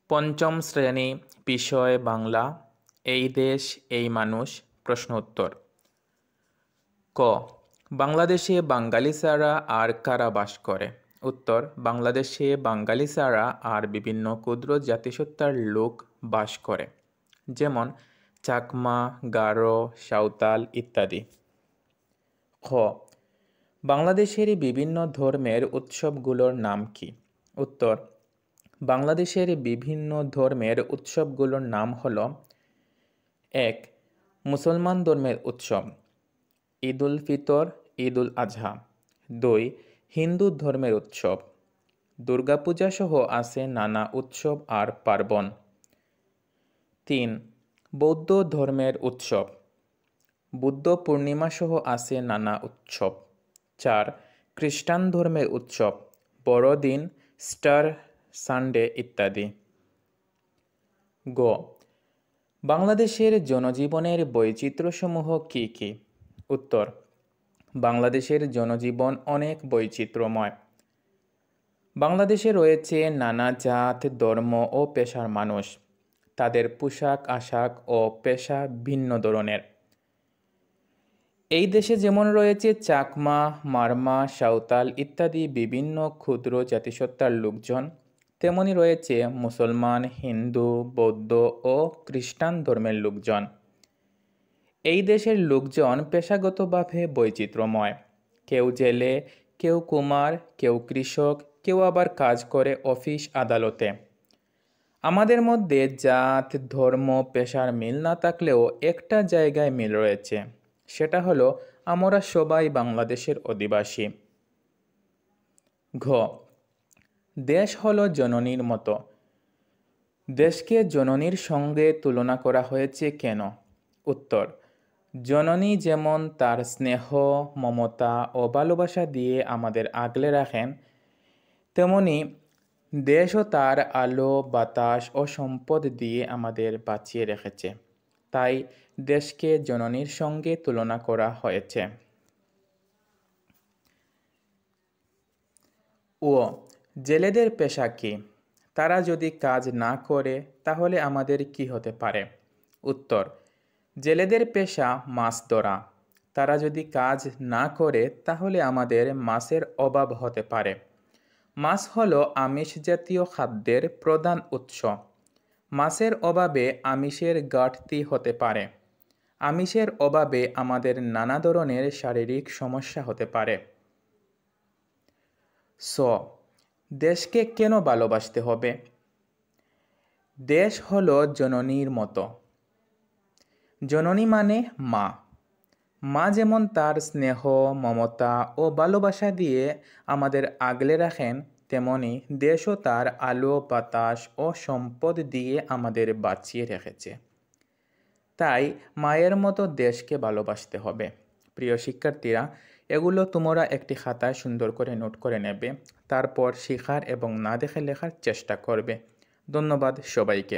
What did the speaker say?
পঞ্চম শ্রেণী, বিষয় বাংলা। এই দেশ এই মানুষ। প্রশ্ন উত্তর। ক, বাংলাদেশে বাঙালি ছাড়া আর কারা বাস করে? উত্তর, বাংলাদেশে বাঙালি ছাড়া আর বিভিন্ন ক্ষুদ্র জাতিসত্তার লোক বাস করে, যেমন চাকমা, গারো, সাঁওতাল ইত্যাদি। খ, বাংলাদেশের বিভিন্ন ধর্মের উৎসবগুলোর নাম কি? উত্তর, বাংলাদেশের বিভিন্ন ধর্মের উৎসবগুলোর নাম হল: ১. মুসলমান ধর্মের উৎসব ঈদ উল ফিতর, ঈদ উল আজহা। ২. হিন্দু ধর্মের উৎসব দুর্গাপূজা সহ আছে নানা উৎসব আর পার্বণ। ৩. বৌদ্ধ ধর্মের উৎসব বুদ্ধ পূর্ণিমা সহ আছে নানা উৎসব। ৪. খ্রিস্টান ধর্মের উৎসব বড়দিন, স্টার সানডে ইত্যাদি। গ, বাংলাদেশের জনজীবনের বৈচিত্র্যসমূহ কি কি? উত্তর, বাংলাদেশের জনজীবন অনেক বৈচিত্র্যময়। বাংলাদেশে রয়েছে নানা জাত, ধর্ম ও পেশার মানুষ। তাদের পোশাক আশাক ও পেশা ভিন্ন ধরনের। এই দেশে যেমন রয়েছে চাকমা, মারমা, সাঁওতাল ইত্যাদি বিভিন্ন ক্ষুদ্র জাতিসত্তার লোকজন, তেমনি রয়েছে মুসলমান, হিন্দু, বৌদ্ধ ও খ্রিস্টান ধর্মের লোকজন। এই দেশের লোকজন পেশাগতভাবে বৈচিত্র্যময়। কেউ জেলে, কেউ কুমার, কেউ কৃষক, কেউ আবার কাজ করে অফিস আদালতে। আমাদের মধ্যে জাত, ধর্ম, পেশার মিল না থাকলেও একটা জায়গায় মিল রয়েছে, সেটা হলো আমরা সবাই বাংলাদেশের অধিবাসী। ঘ, দেশ হলো জননীর মতো। দেশকে জননীর সঙ্গে তুলনা করা হয়েছে কেন? উত্তর, জননী যেমন তার স্নেহ, মমতা ও ভালোবাসা দিয়ে আমাদের আগলে রাখেন, তেমনি দেশও তার আলো, বাতাস ও সম্পদ দিয়ে আমাদের বাঁচিয়ে রেখেছে। তাই দেশকে জননীর সঙ্গে তুলনা করা হয়েছে। ও, জেলেদের পেশা কি? তারা যদি কাজ না করে তাহলে আমাদের কি হতে পারে? উত্তর, জেলেদের পেশা মাছ ধরা। তারা যদি কাজ না করে তাহলে আমাদের মাছের অভাব হতে পারে। মাছ হলো আমিষ জাতীয় খাদ্যের প্রধান উৎস। মাছের অভাবে আমিষের ঘাটতি হতে পারে। আমিষের অভাবে আমাদের নানা ধরনের শারীরিক সমস্যা হতে পারে। স, দেশকে কেন ভালোবাসতে হবে? দেশ হলো জননীর মতো। জননী মানে মা। মা যেমন তার স্নেহ, মমতা ও ভালোবাসা দিয়ে আমাদের আগলে রাখেন, তেমনি দেশও তার আলো, বাতাস ও সম্পদ দিয়ে আমাদের বাঁচিয়ে রেখেছে। তাই মায়ের মতো দেশকে ভালোবাসতে হবে। প্রিয় শিক্ষার্থীরা, এগুলো তোমরা একটি খাতায় সুন্দর করে নোট করে নেবে, তারপর শেখার এবং না দেখে লেখার চেষ্টা করবে। ধন্যবাদ সবাইকে।